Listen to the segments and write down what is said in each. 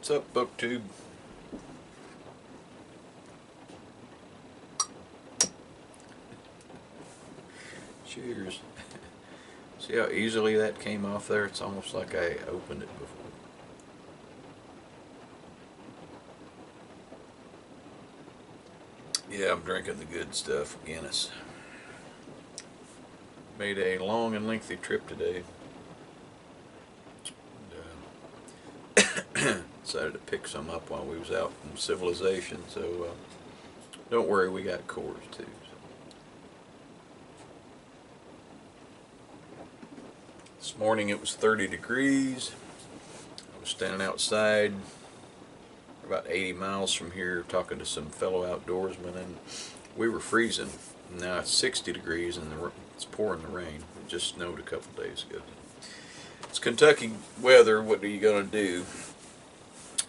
What's up, BookTube? Cheers. See how easily that came off there? It's almost like I opened it before. Yeah, I'm drinking the good stuff, Guinness. Made a long and lengthy trip today. Decided to pick some up while we was out in civilization, so don't worry, we got Coors too. This morning it was 30 degrees. I was standing outside about 80 miles from here talking to some fellow outdoorsmen, and we were freezing. Now it's 60 degrees and it's pouring the rain. It just snowed a couple days ago. It's Kentucky weather. What are you going to do?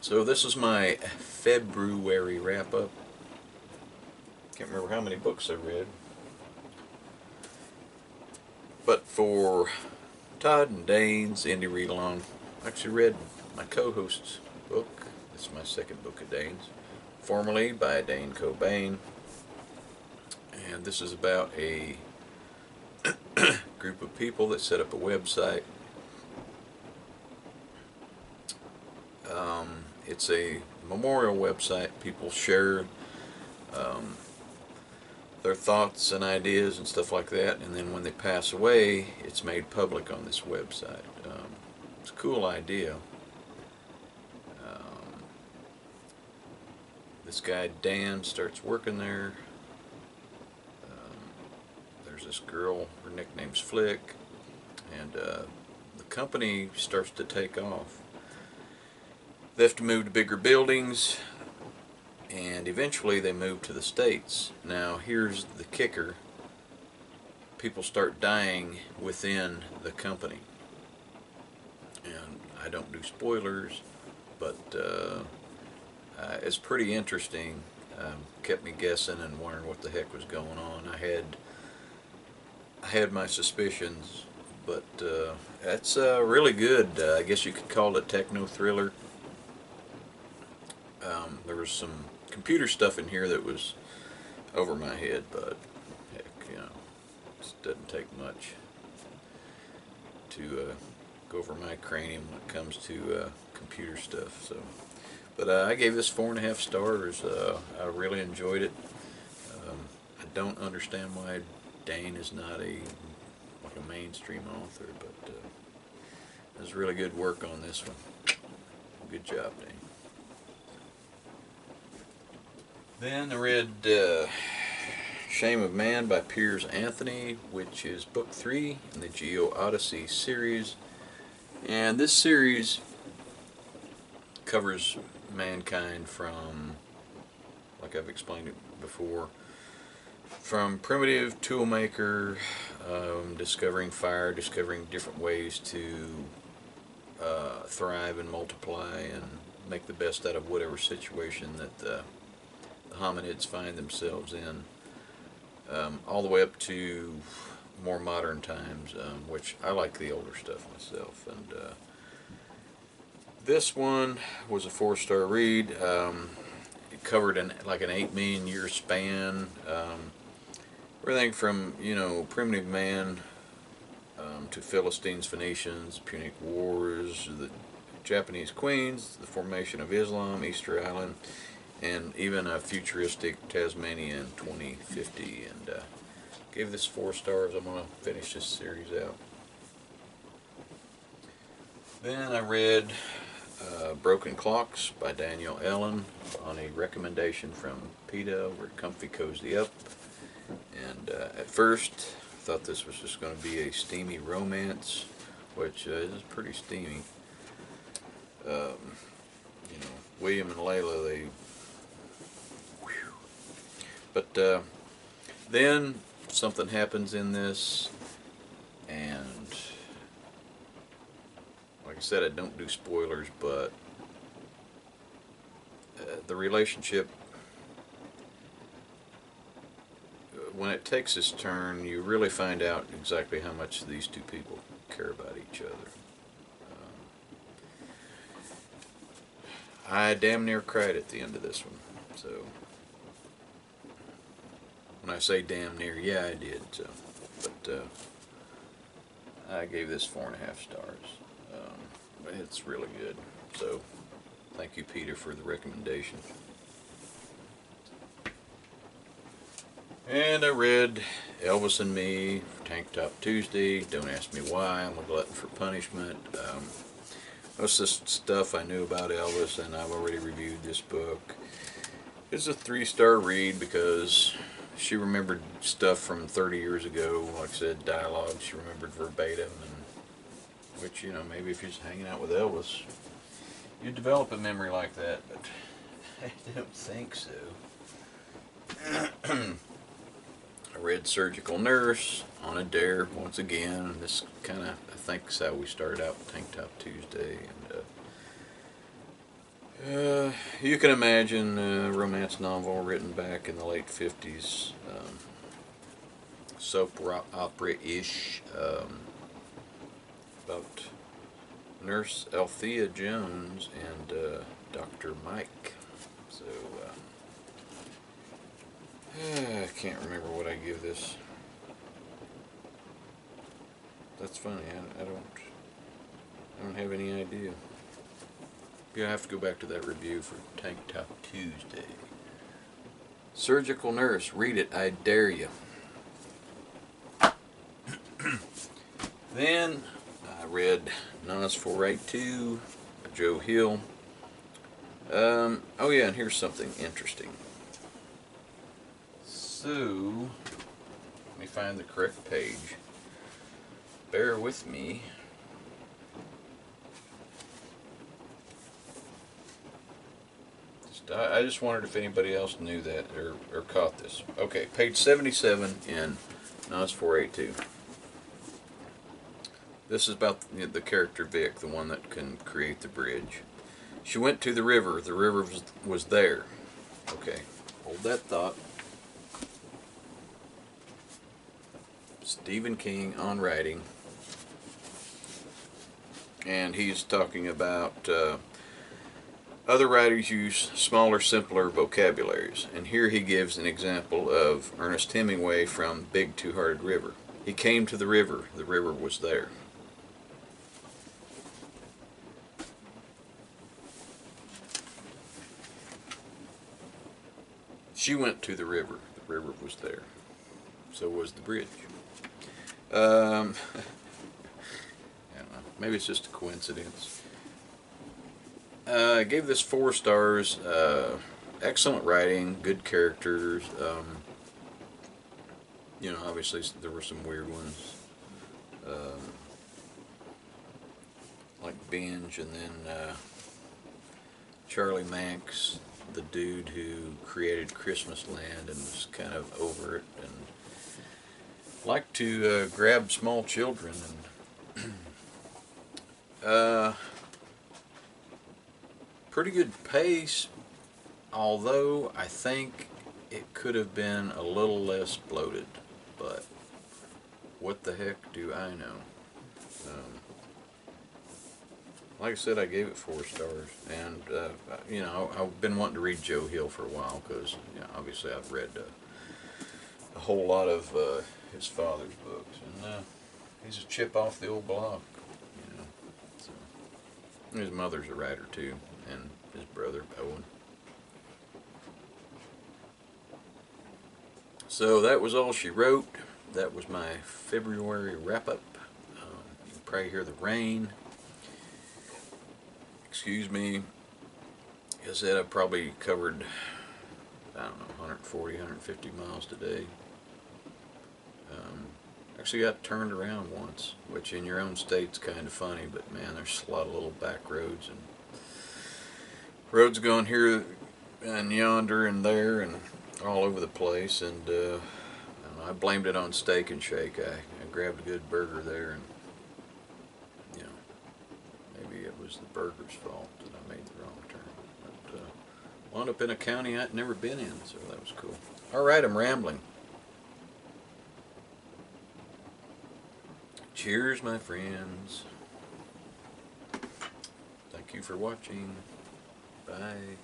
So this is my February wrap-up. Can't remember how many books I read. But for Todd and Dane's Indie Read-Along, I actually read my co-host's book. It's my second book of Dane's. Formerly by Dane Cobain. And this is about a group of people that set up a website. It's a memorial website. People share their thoughts and ideas and stuff like that, and then when they pass away, it's made public on this website. It's a cool idea. This guy Dan starts working there. There's this girl, her nickname's Flick, and the company starts to take off. They have to move to bigger buildings, and eventually they move to the States. Now here's the kicker. People start dying within the company. And I don't do spoilers, but it's pretty interesting. Kept me guessing and wondering what the heck was going on. I had my suspicions, but that's really good. I guess you could call it techno thriller. There was some computer stuff in here that was over my head, but heck, you know, it doesn't take much to go over my cranium when it comes to computer stuff. So, but I gave this 4.5 stars. I really enjoyed it. I don't understand why Dane is not a mainstream author, but there's really good work on this one. Good job, Dane. Then I read Shame of Man by Piers Anthony, which is book 3 in the Geo Odyssey series. And this series covers mankind from, like I've explained it before, from primitive toolmaker, discovering fire, discovering different ways to thrive and multiply and make the best out of whatever situation that the hominids find themselves in, all the way up to more modern times, which I like the older stuff myself. And this one was a 4-star read. It covered like an 8 million year span. Everything from, you know, primitive man to Philistines, Phoenicians, Punic Wars, the Japanese queens, the formation of Islam, Easter Island, and even a futuristic Tasmania in 2050. And gave this 4 stars. I'm going to finish this series out. Then I read Broken Clocks by Danielle Ellen on a recommendation from PETA over at Comfy Cozy Up. And at first I thought this was just going to be a steamy romance, which is pretty steamy. You know, William and Layla, they... But then something happens in this, and like I said, I don't do spoilers, but the relationship, when it takes its turn, you really find out exactly how much these two people care about each other. I damn near cried at the end of this one. So when I say damn near, yeah, I did. So, but I gave this 4.5 stars. It's really good. So thank you, Peter, for the recommendation. And I read Elvis and Me, Tank Top Tuesday. Don't ask me why. I'm a glutton for punishment. Most of this stuff I knew about Elvis, and I've already reviewed this book. It's a 3-star read because she remembered stuff from 30 years ago. Like I said, dialogue she remembered verbatim, and which, you know, maybe if you're just hanging out with Elvis, you'd develop a memory like that, but I don't think so. I read Surgical Nurse, On a Dare once again, and this kind of, I think, is how we started out with Tank Top Tuesday. And you can imagine a romance novel written back in the late 50s, soap opera-ish, about Nurse Althea Jones and Dr. Mike. So, I can't remember what I give this. That's funny. I don't have any idea. You'll have to go back to that review for Tank Top Tuesday. Surgical Nurse. Read it. I dare you. Then I read Nas 482 by Joe Hill. Oh yeah, and here's something interesting. So, let me find the correct page. Bear with me. I just wondered if anybody else knew that or caught this. Okay, page 77 in Nas 482. This is about the character Vic, the one that can create the bridge. She went to the river. The river was there. Okay, hold that thought. Stephen King on writing. And he's talking about other writers use smaller, simpler vocabularies. And here he gives an example of Ernest Hemingway from Big Two-Hearted River. He came to the river was there. She went to the river was there. So was the bridge. I don't know, maybe it's just a coincidence. I gave this 4 stars. Excellent writing, good characters. You know, obviously there were some weird ones, like Binge, and then Charlie Manx, the dude who created Christmas Land and was kind of over it and liked to grab small children. And pretty good pace, although I think it could have been a little less bloated, but what the heck do I know? Like I said, I gave it 4 stars, and you know, I've been wanting to read Joe Hill for a while because, you know, obviously I've read a whole lot of his father's books, and he's a chip off the old block, you know. So, his mother's a writer too, and his brother Owen. So that was all she wrote. That was my February wrap-up. You can probably hear the rain. Excuse me. Like I said, I probably covered, I don't know, 140, 150 miles today. Actually got turned around once, which in your own state's kind of funny, but man, there's a lot of little back roads, and roads going here and yonder and there and all over the place, and I blamed it on Steak and Shake. I grabbed a good burger there, and you know, maybe it was the burger's fault that I made the wrong turn. But wound up in a county I'd never been in, so that was cool. Alright, I'm rambling. Cheers, my friends. Thank you for watching. Bye.